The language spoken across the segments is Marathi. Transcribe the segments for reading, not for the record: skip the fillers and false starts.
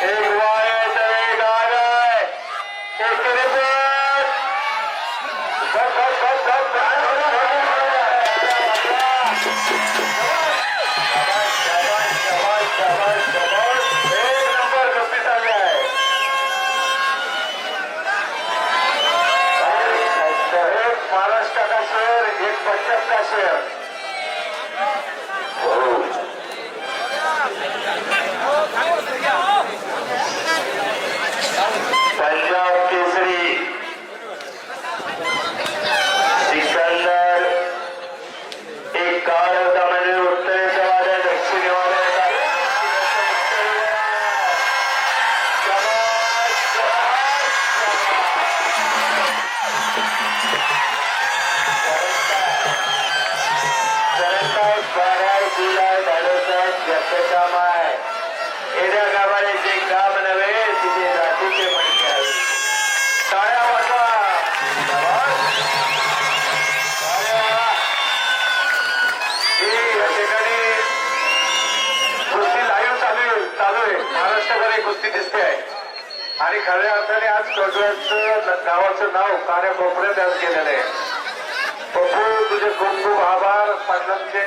एक वायद एक आ गए एक रिपोर्ट एक नंबर कपी चालले आहे एक महाराष्ट्र का शेर एक पंजाब का शेर पंजाब केसरी सिकंदर एक काळ होता म्हणजे उत्तरेचा वादळ दक्षिणी वादळ काम आहे एरिया गावाचे काम नव्हे तिथे जातीचे म्हणते टाळ्या वाजवा या ठिकाणी कुस्ती लाईव्ह चालू आहे महाराष्ट्रभर एक कुस्ती दिसते आहे आणि खऱ्या अर्थाने आज कडव्याचं गावाचं नाव कान्याकोपऱ्यात आज केलेलं आहे. पप्पू तुझे खूप खूप आभार पाटलांचे.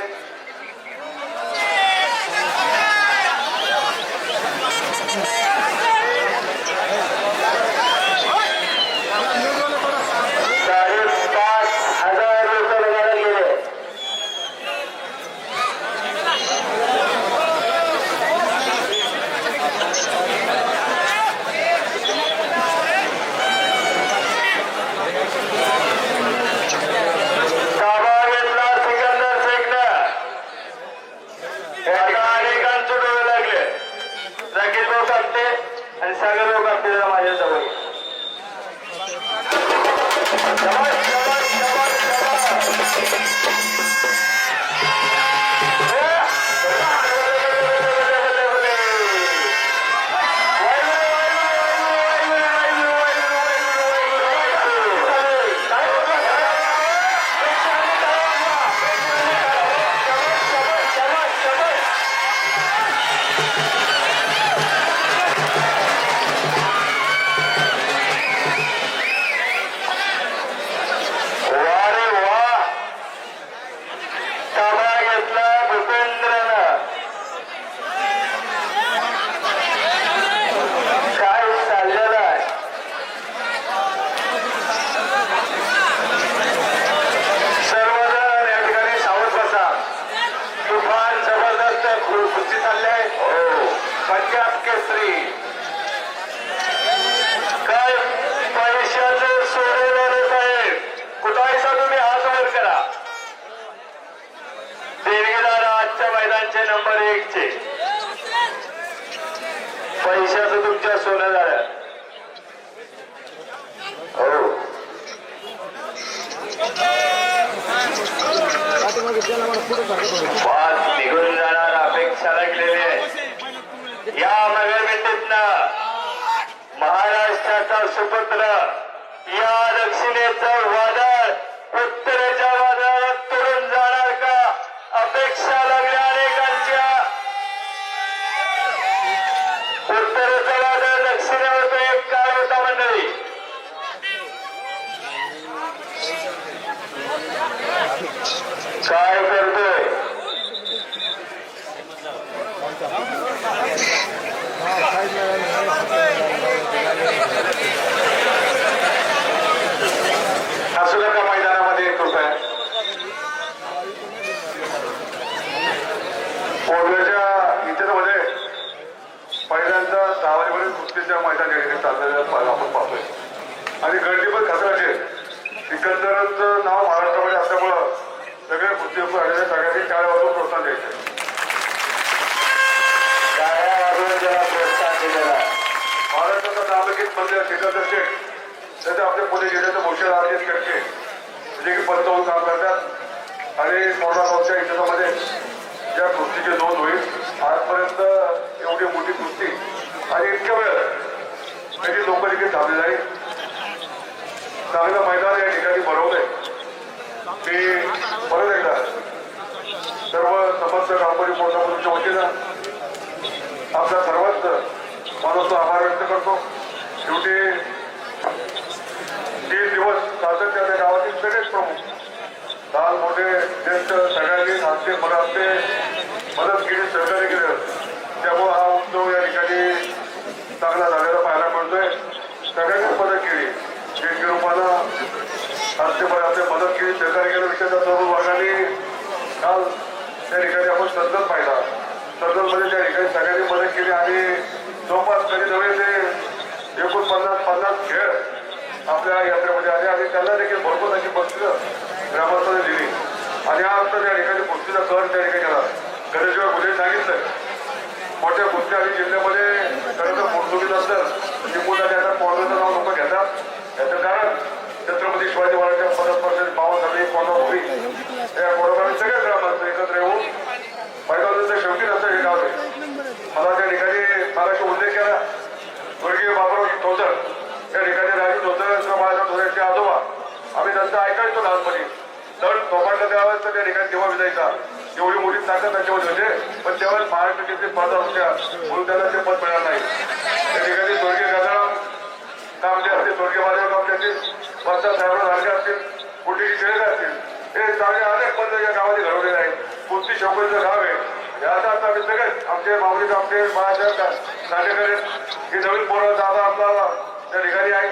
आणि सागर लोक आपल्याला माझ्या जवळ पंजाब केसरी काय पैशाचं सोडवणारे साहेब कुठायचा तुम्ही हात वर करा. देणगीदार आजच्या मैदानचे नंबर 1 चे पैशाचं तुमच्या सोनं झालं. हो बात निघून जाणार अपेक्षा लागलेली आहे. या नगरमेटीतनं महाराष्ट्राचा सुपुत्र या दक्षिणेचं वादळ उत्तरेच्या वादळात तोडून जाणार का अपेक्षा लागल्या अनेकांच्या. उत्तरेचं वादळ दक्षिणेवर तो एक काळ होता मंडळी. काय करतोय असू नका मैदानामध्ये 1 रुपया. पोरल्याच्या इतिहासामध्ये पहिल्यांदा 10 वाजेपर्यंत कुस्तीच्या मैदान या ठिकाणी चाललेलं आपण पाहतोय आणि गर्दी पण खतराची. सिकंदरचं नाव महाराष्ट्रामध्ये असल्यामुळं सगळे कुस्तीपटू आलेले सगळ्यांनी टाळ्या वाजवून प्रोत्साहन द्यायचे. टाळ्या वाजवून त्याला प्रोत्साहन दिलेला महाराष्ट्राचं नामांकित मंत्री सिकंदर शेख त्याचे आपल्या पुणे जिल्ह्याचे भूषण आर्जित करते जे की पंचावन्न काम करतात आणि मोठ्या इतिहासामध्ये या कुस्तीची नोंद होईल. आजपर्यंत एवढी मोठी कुस्ती आणि इतक्या वेळ त्याची लोक देखील थांबली जाईल. चांगलं मैदान या ठिकाणी भरवलंय. मी परत एकदा सर्व समस्त गावकरी मोठ्या वतीनं आपल्या सर्वांचं मनापासून आभार व्यक्त करतो. शेवटी 3 दिवस सातत्याने गावातील सगळेच प्रमुख लहान मोठे ज्येष्ठ सगळ्यांनी आमचे मनाचे मदत केली, सहकार्य केलं. त्यामुळे हा उत्सव या ठिकाणी चांगला झालेला पाहायला मिळतोय. सगळ्यांनीच मदत केली, देणगी रूपानं आपले मदत केली, सहकार्य केलं. विशेषतः तरुण वर्गाने काल त्या ठिकाणी आपण सर्जन पाहिला. सर्जनमध्ये त्या ठिकाणी सगळ्यांनी मदत केली आणि जवळपास कधी नव्हे ते 49 खेळ आपल्या यात्रेमध्ये आले आणि त्यांना देखील भरपूर अशी बक्षिसं ग्रामस्थांनी दिली. आणि आज त्या ठिकाणी कुस्तीचा कळ त्या ठिकाणी केला. गणेशशिवाय गुन्हे सांगितलं मोठ्या कुस्ती आणि जिल्ह्यामध्ये खरं तर पोटदुखीनंतर निपुण त्याचा पौर्णाचं नाव लोक घेतात. याचं कारण छत्रपती शिवाजी महाराजांच्या पदस्पर्शाची पावसाची कोणाभूमी या कोणामध्ये सगळ्या ग्रामस्थ एकत्र येऊन मैदानाचं शेवटी नसतं हे गाव आहे. मला त्या ठिकाणी मागाशी उल्लेख केला स्वर्गीय बाबुराव धोतर त्या ठिकाणी राजू धोतर किंवा माझ्या धोऱ्याचे आजोबा आम्ही त्यांचं ऐकायचो लहानपणी. दळ थोपाटला त्यावेळेस त्या ठिकाणी तेव्हा विजायचा. एवढी मोठी ताकद त्याच्यामध्ये होते, पण त्यावेळेस महाराष्ट्र केसरी स्पर्धा होत्या म्हणून त्याला ते पद मिळालं नाही. त्या ठिकाणी स्वर्गीय गजाराम कामले असतील, स्वर्गीय महादेव कामले असतील, वर्षा साहेबराव धारगे असतील, कुठली खेळ असतील, हे चांगले अनेक पद या गावाने घडवलेले आहेत. कुस्ती शौकीचं गाव आहे. याचा आता आम्ही सगळेच आमचे माऊली आमचे महाराष्ट्र नाटेकर ही नवीन पोरं दादा आपला त्या ठिकाणी आहे.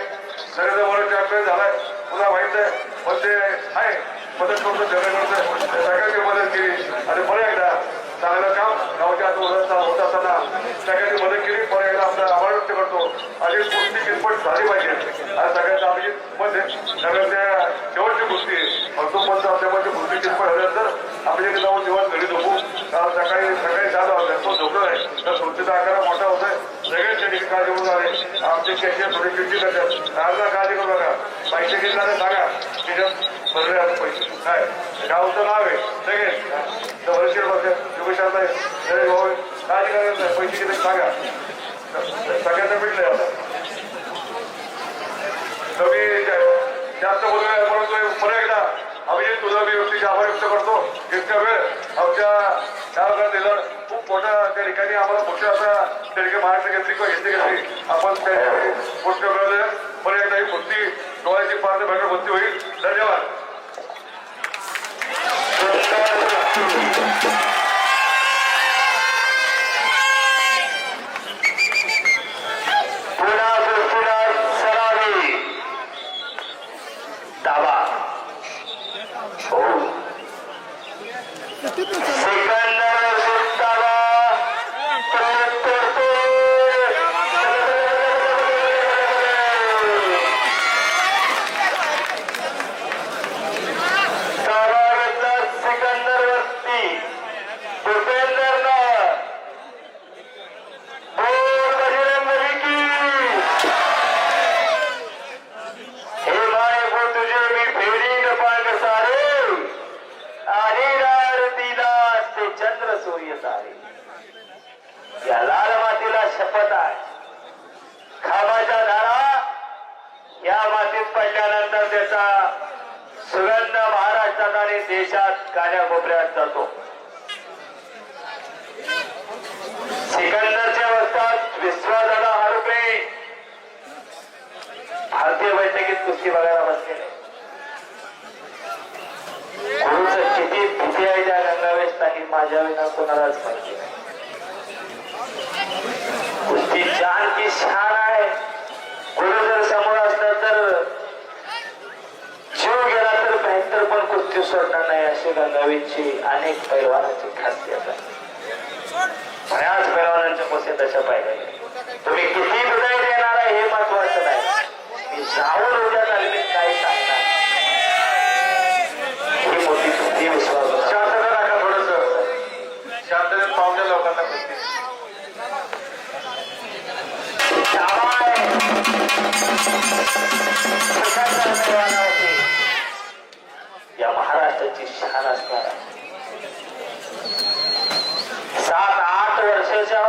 नरेंद्र वर्ल्ड चॅम्पियन झालाय, पुन्हा माहित आहे, पण ते आहे मदत करतो, जगण्याचं सगळ्यांनी मदत केली. आणि परत एकदा चांगलं काम गावच्या होत असताना सगळ्यांनी मदत केली. परत एकदा आपला आभार व्यक्त करतो. आणि कुस्ती कितपत झाली पाहिजे आज सगळ्यांचं आम्ही मत आहे. सगळ्यांच्या शेवटची कुस्ती पंच असल्यामुळे कुस्ती कितपत झाल्यानंतर आम्ही एक जाऊन दिवस घरी झोपू. सकाळी 7 वाजता तो झोपलो आहे तर सुट्टीचा आकार मोठा होतोय. सगळेच त्या ठिकाणी काळजी करून आले. आमचे कॅशियर थोडी चिठ्ठी करतात, राजला काळजी करू नका, पैसे घेतल्याने सांगा त्याच्यात भरले आज पैसे काय गावचं नाव आहे. सगळे वर्षीर बसतात युगशांत आहे, सगळे भाऊ काळजी करायचं नाही, पैसे किती सांगा. सगळ्यांना भेटलंय आता कमी जास्त बोलूया. परंतु परत एकदा अभिजित तुझा मी व्यक्तीचे आभार व्यक्त करतो. इतका वेळ आमच्या त्या दिलं खूप मोठा त्या ठिकाणी आम्हाला मोठं असा त्या ठिकाणी महाराष्ट्र केसरी किंवा घेतली आपण त्या ठिकाणी गोष्ट मिळवलं. परत एकदा ही कुस्ती डोळ्याची पाहणे भेट कुस्ती होईल. धन्यवाद. या लाल मातीला शपथ आहे. खांबाच्या धारा या मातीत पडल्यानंतर त्याचा सुगंध महाराष्ट्रात आणि देशात कान्याकोपऱ्यात जातो. सिकंदरच्या वस्तात विश्वासदादा हरपे भारतीय बैठकीत कुस्ती बघायला बसलेले. गुरुचं किती भीती आहे त्या गंगावेश नाही माझ्या विना कोणालाच माहिती नाही. कुस्ती जान की शान आहे. गुरु जर समोर असला तर जीव गेला तर बेहतर पण कुस्ती सोडणार नाही अशी गंगावेशची अनेक पैलवानांची खासियत आहे. बऱ्याच पैलवानांच्या कुस्ती तशा पाहिजे. तुम्ही किती हृदय देणार आहे हे महत्वाचं नाही, मी जाऊन उद्या तालमीत काही सांगणार ही मोठी कुस्ती. विश्वास शांतता राखा, थोडस शांततेत पाहुण्या लोकांना कुस्ती या महाराष्ट्राची शान असणार. 7-8 वर्षाच्या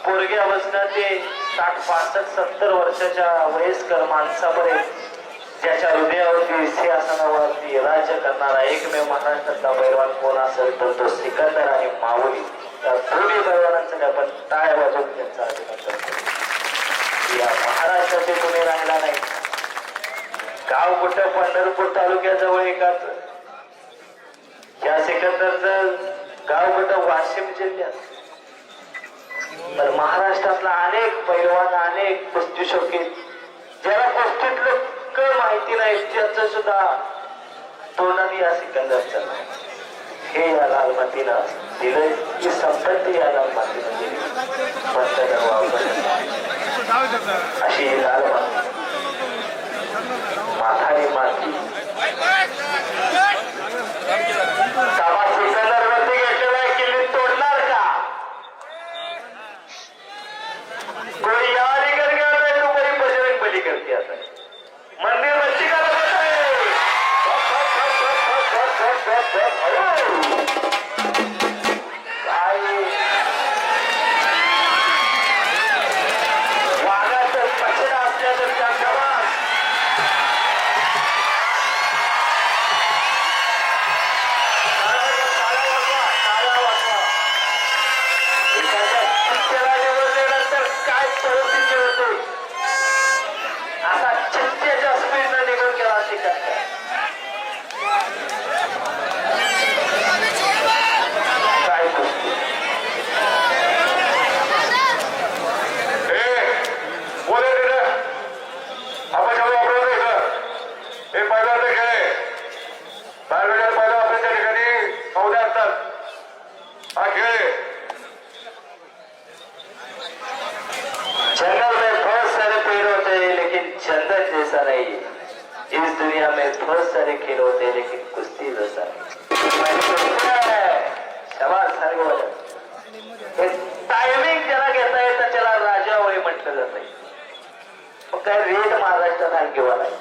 पोरग्यापासून ते 60-65-70 वर्षाच्या वयस्कर माणसापर्यंत ज्याच्या हृदयावरती सिंहासनावरती राज्य करणारा एकमेव महाराष्ट्रातला पैलवान कोण असेल तर तो सिकंदर आणि माऊली. त्या दोन्ही पैलवानांसाठी आपण टाळ्या वाजवून त्यांचा अभिनंदन करतो. विश्वासाचे तुम्ही राहिला नाही. गाव कुठं पंढरपूर तालुक्याजवळ एकाच, या सिकंदरचं गाव कुठं वाशिम जिल्ह्यात. तर महाराष्ट्रातला अनेक पैलवान, अनेक कुस्ती शौकीन ज्याला कुस्तीतलं क माहिती नाही त्याचं सुद्धा तोंडाने या सिकंदरचं नाही. हे या लाल मातीनं दिलंय, ही संपत्ती या लाल मातीनं दिली. अशी ही लाल माती, माथारी माती सिकंदरवरती घेतलेला किल्ली तोडणार का? कोई यारी कर गया तो कोई बजरंग बली करती आता मंदिर बच्ची का वाघाचं पछडा असल्याचं त्या जवान काय परिस्थिती होते, असा चित्तेच्या स्पीडनं निघून गेला सिकंदर. काय गोष्टी बोले तिथं आपण जेव्हा वापरत इथं हे पहिल्यांदा खेळ आहे. बाहेर पहिला आपल्या त्या ठिकाणी सौदे असतात. हा खेळ आहे. जंगल में बहुत सारे पेड़ होते हैं लेकिन जंगल जैसा नहीं है. इस दुनिया में बहुत सारे खेल होते हैं लेकिन कुश्ती जैसा टायमिंग ज्याला घेता येतं त्याला राजावळी म्हटलं जात. मग काय रेट महाराष्ट्रात आणखीवाला आहे.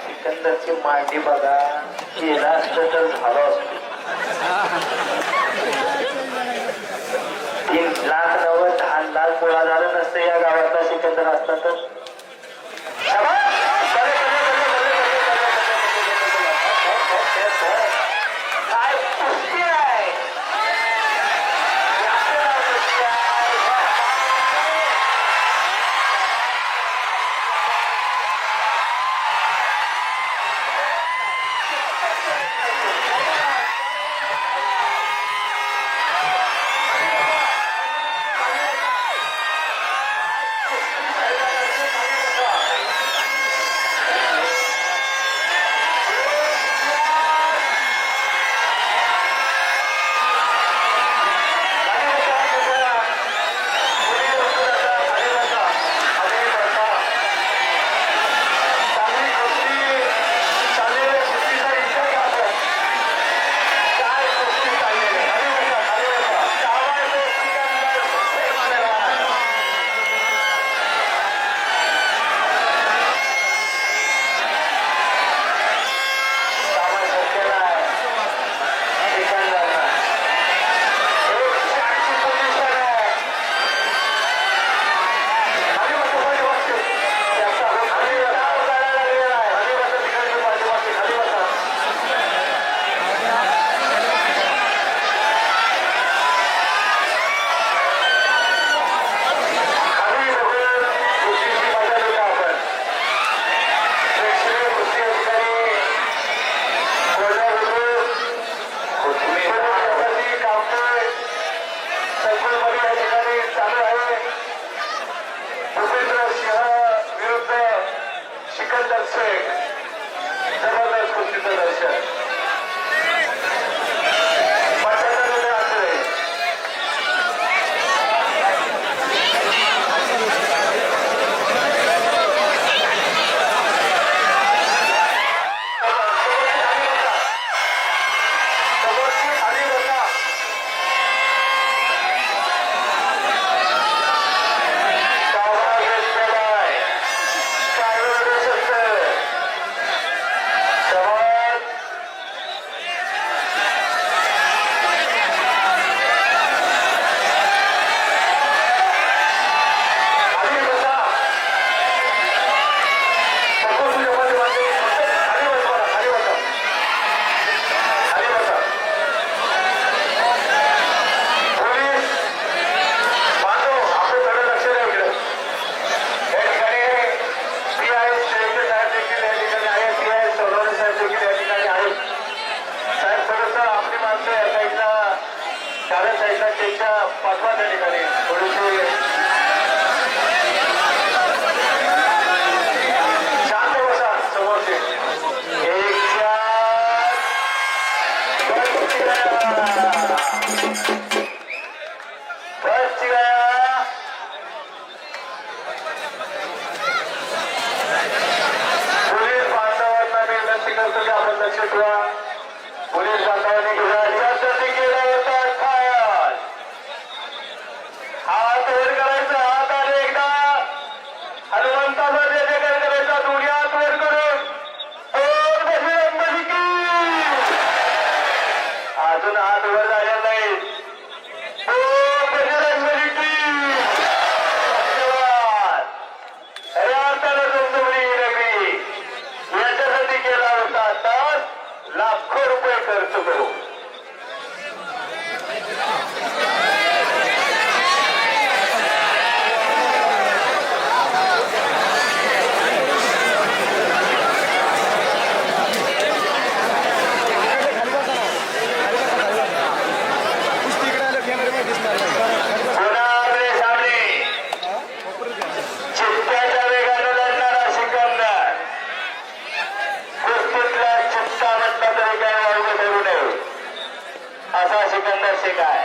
सिकंदरची मांडी बघा, केला असतं तर झालं असतं. 3,90,000 गोळा झालं नसतं या गावातला सिकंदर असता तर. काय कुस्ती आहे. तरतुदी आपण लक्ष ठेवा. पोलीस बांधवांनी गुन्ह्यासाठी केला होता ठार. हात वर करायचा, हात आले एकदा हनुमंताचा जय जयकार करायचा, दोन्ही हात वर करून बोल बजरंग बली की. अजून हात वर झालेला नाही. बोल बजरंग बली की. धन्यवाद. खऱ्या अर्थानं तुमची ही नगरी याच्यासाठी केला होता तास लाखो रुपये खर्च करू. चित्त्याच्या वेगानं लढणारा सिकंदर. कुस्तीतला चित्ता म्हटलं तरी काय वावगं ठरू नये असा सिकंदर शेख आहे.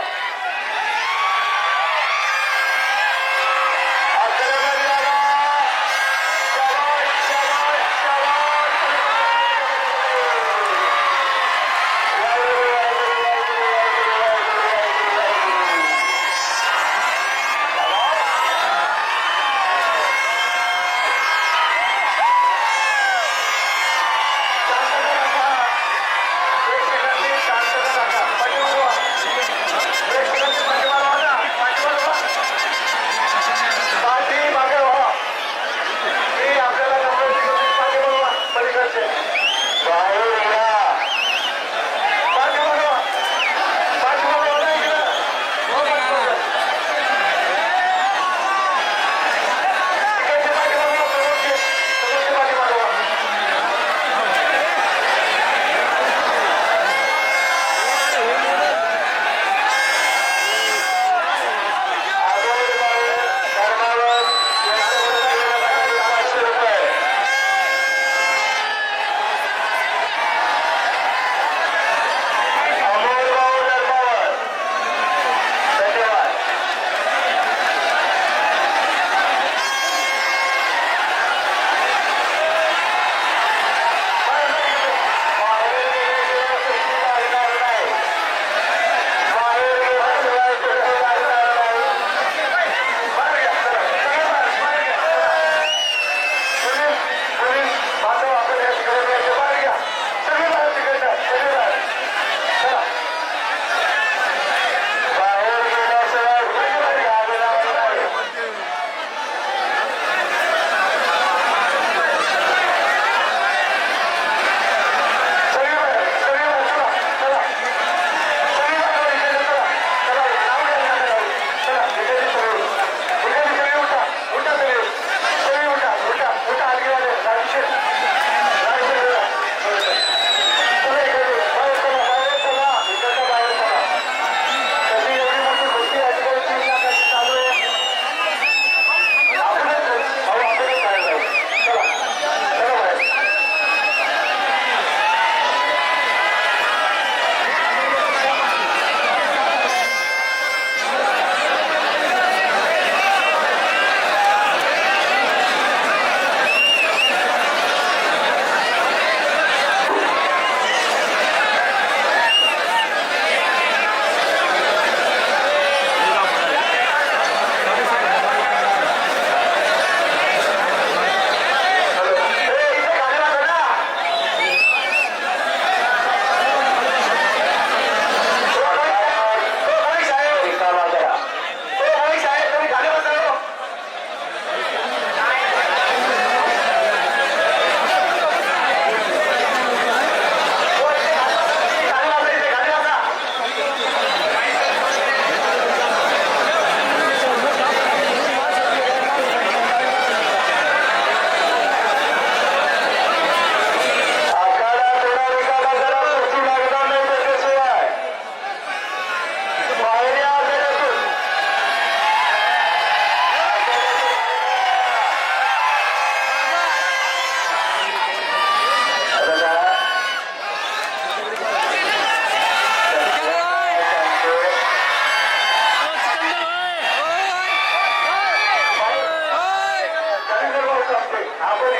आपण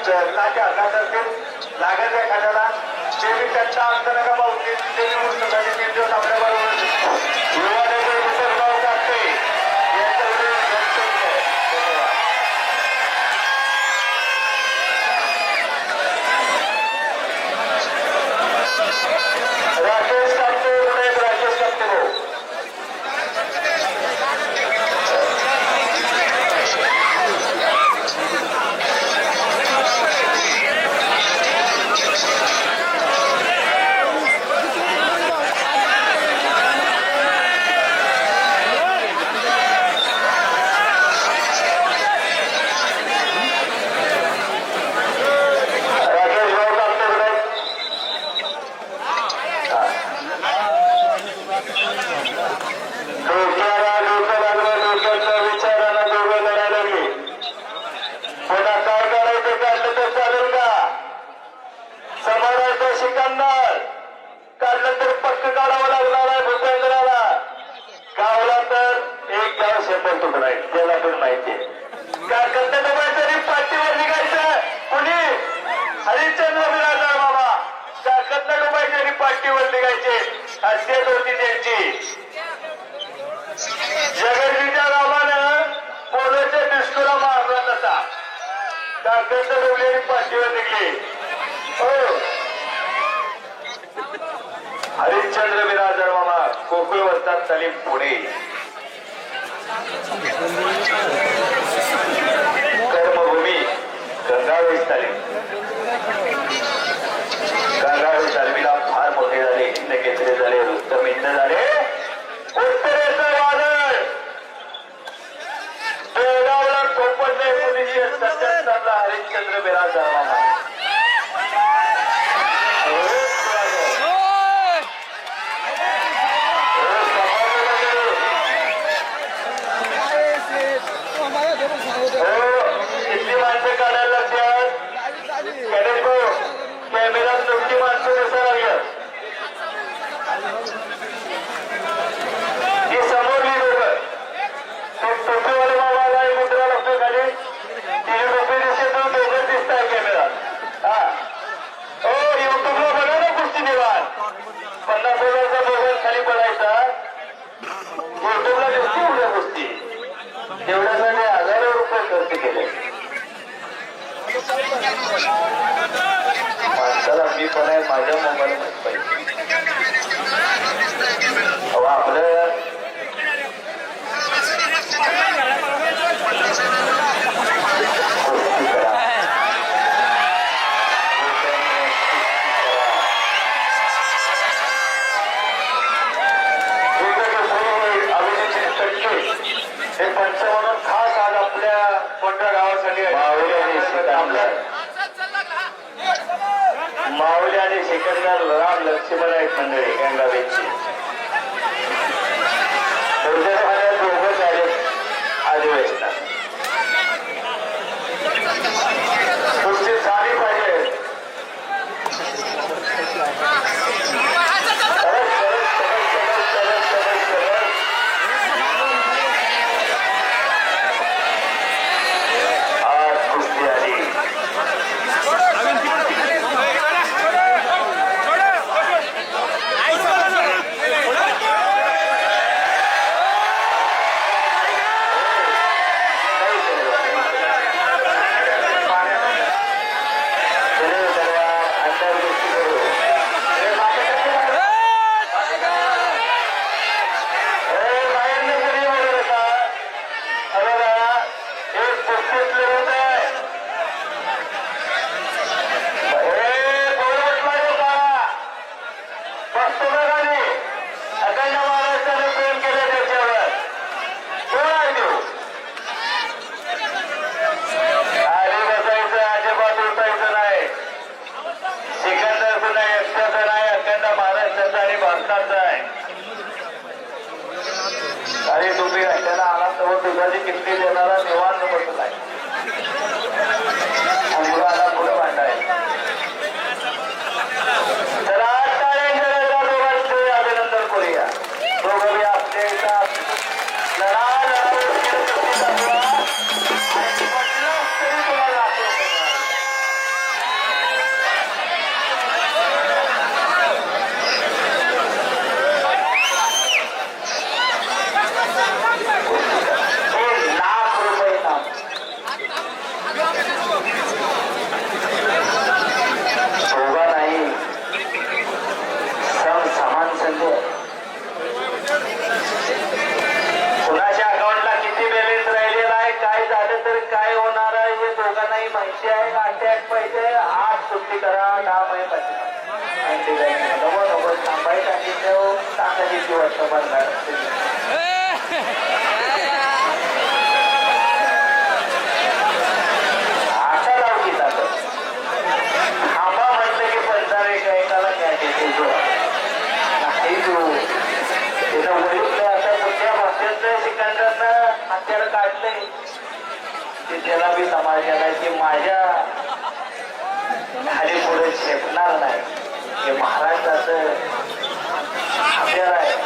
काट्या हातात असतील लागत एखाद्याला ते मी त्यांचा अंत नका पाहू ते पुस्तकाचे 3 दिवस आपल्या बरोबर युवा नेते विसरगाव कापते यांच्याकडे धन्यवाद. राकेश कापते राकेश कापते भाऊ काढलं तर पक्क काढावं लागणार आहे भूपेंद्राला गावला तर एक गाव शेपट तुकडा आहे त्याला पण माहिती आहे कारखान्यात डोबायचं पाठीवर निघायचं कुणी हरिश्चंद्र बिराजदार बाबा कारखान्यात डोबायचे आणि पाठीवर निघायचे हस्तेच होती त्यांची जगदीच्या रामानं पोलाच्या डिस्कोला मारला तसा कारखान्यात डोबली आणि पाठीवर निघली हो हरिश्चंद्र बिराजदार मामा कोकळ वस्ताद तालीम पुणे कर्मभूमी गंगावेश तालीम गंगावेश तालमीला फार मोठे झाले हिंद घेतले झाले रुस्तम हिंद झाले उत्तरेचं वादळ बेळगावला चोपन्न 1977 हरिश्चंद्र बिराजदार मामा किती माणसं काढायला लागतात गणेश भाऊ कॅमेरात तुमची माणसं कसं लागलं ही समोरली लोक ते टोपीवाले मामाला एक मुद्रा लागतो खाली तिने टोपी दिसते तो दोघं दिसत आहे कॅमेरात हा हो युट्यूबला बघा ना कुस्ती दिवाण 50,000चा मोबाईल खाली पडायचा युट्यूबला दिसते उद्या कुस्ती एवढ्यासाठी हजारो रुपये खर्च केले माणसाला मी पण आहे माझ्या मोबाईल मध्ये आपलं हे पंच म्हणून खास आज आपल्या कोणत्या गावासाठी माऊली आणि सिकंदर राम लक्ष्मण आहेत मंडळी गंगावेची दोघंच आले अधिवेशनात कुस्ती झाली पाहिजे दुधाची किमती देणारा निवांत बसलाय मुलाला पुढे मांडाय तर आज टाळ्यांच्या दोघांचे अभिनंदन करूया दोघं बी आपले लढा लढा नाही माहिती आहे अटॅक पाहिजे आज सुट्टी करा 10 महिने पाहिजे नको नको थांबाय सांगितलं सांगायची वर्ष बनणार आशा लावली जातं थांबा म्हटलं की पंधरा एकाला न्याय देते नाही तू तिथं वडील आता कुठल्या भाषेतलं सिकंदरनं हत्यार काढले ते त्याला बी समाजाला की माझ्या खाली पुढे झेपणार नाही हे महाराष्ट्राचं हत्यार आहे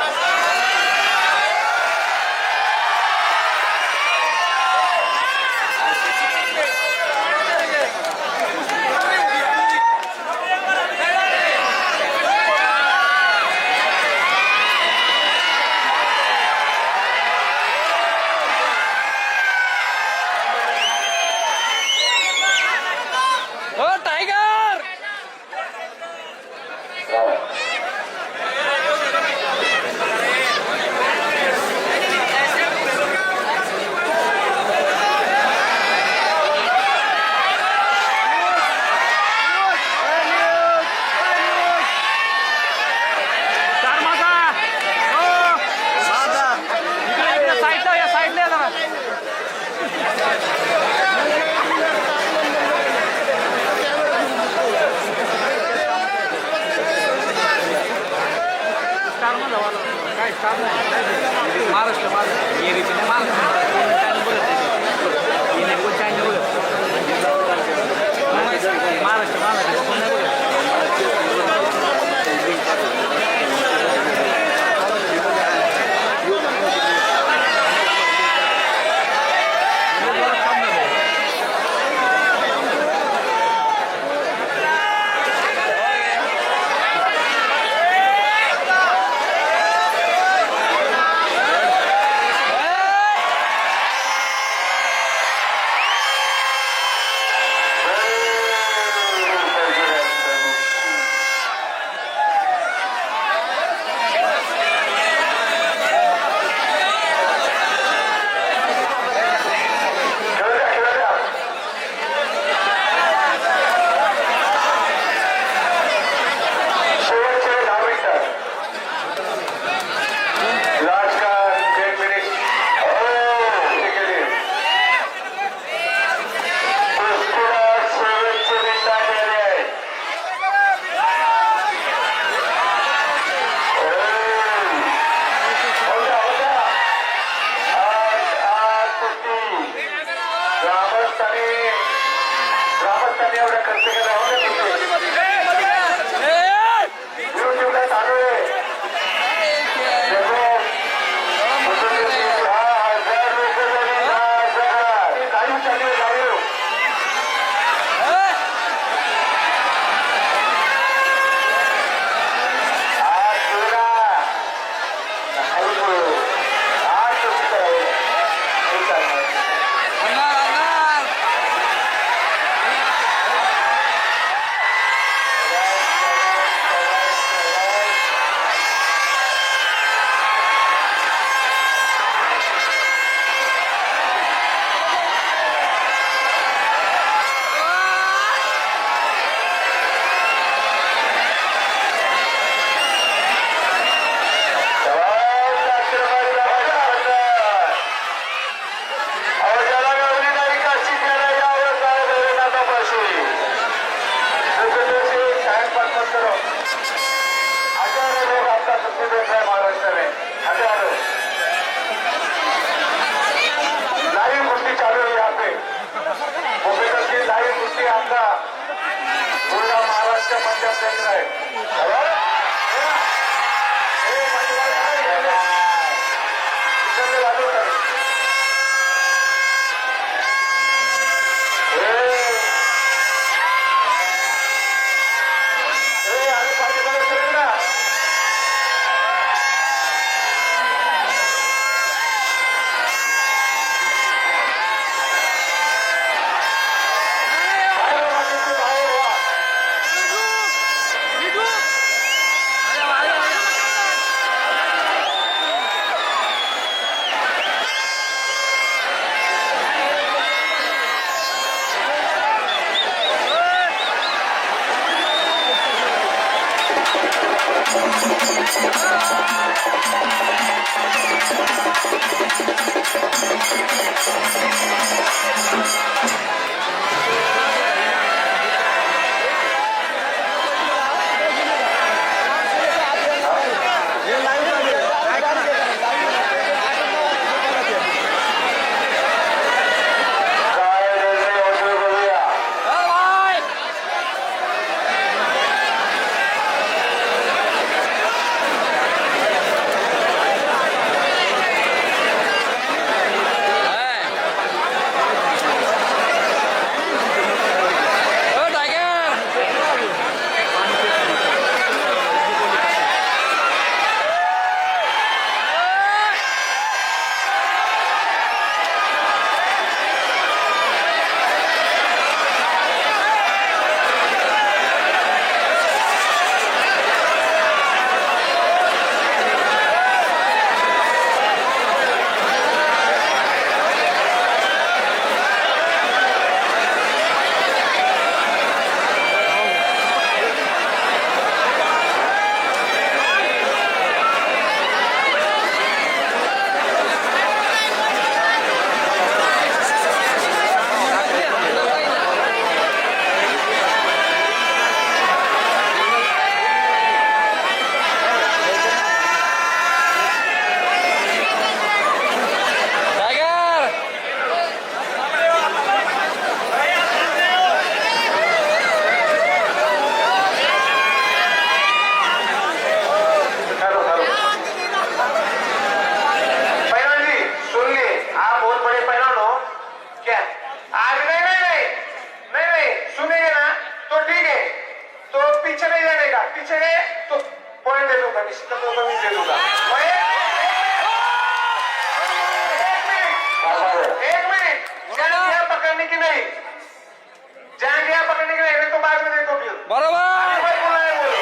महाराष्ट्र काय निर्णय होतो बघूया. पीछे गए तो पॉइंट दे दूंगा, निश्चित तौर पर दे दूंगा। एक मिनट, जान गया पकड़ने की नहीं, जान गया पकड़ने की नहीं तो बाद में देखो फिर। बरोबर भाई बोला है बोलो।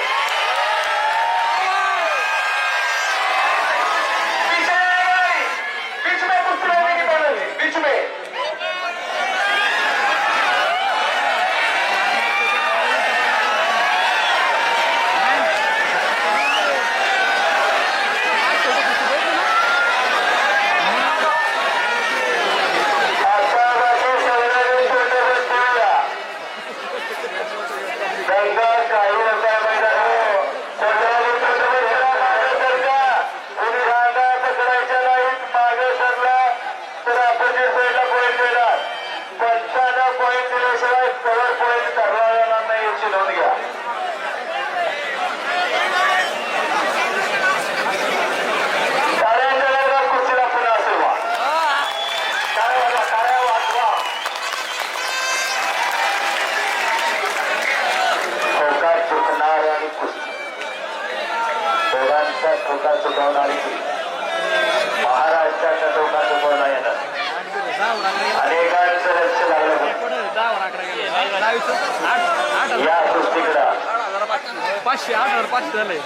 पीछे नहीं, बीच में कुछ रहने की बात नहीं, बीच में। टोका चुकवणारी महाराष्ट्राच्या टोका चुकवणार येणार अनेकांचं लक्ष लागलं या सृष्टीकडे 500 झाले.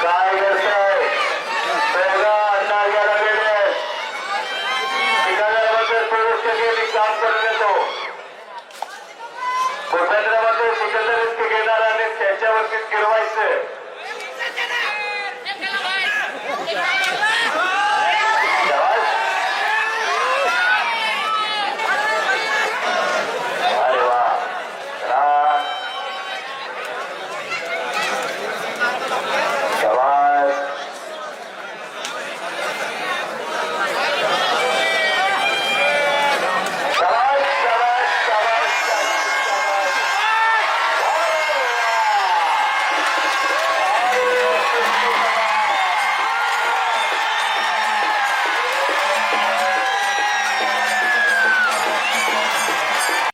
काय करताय अण्णा गेला वेळे ठिकाणामध्ये 24 काम करून येतो. कुठेतरी सिकंदर इतके घेणार आणि त्याच्यावरती गिरवायचं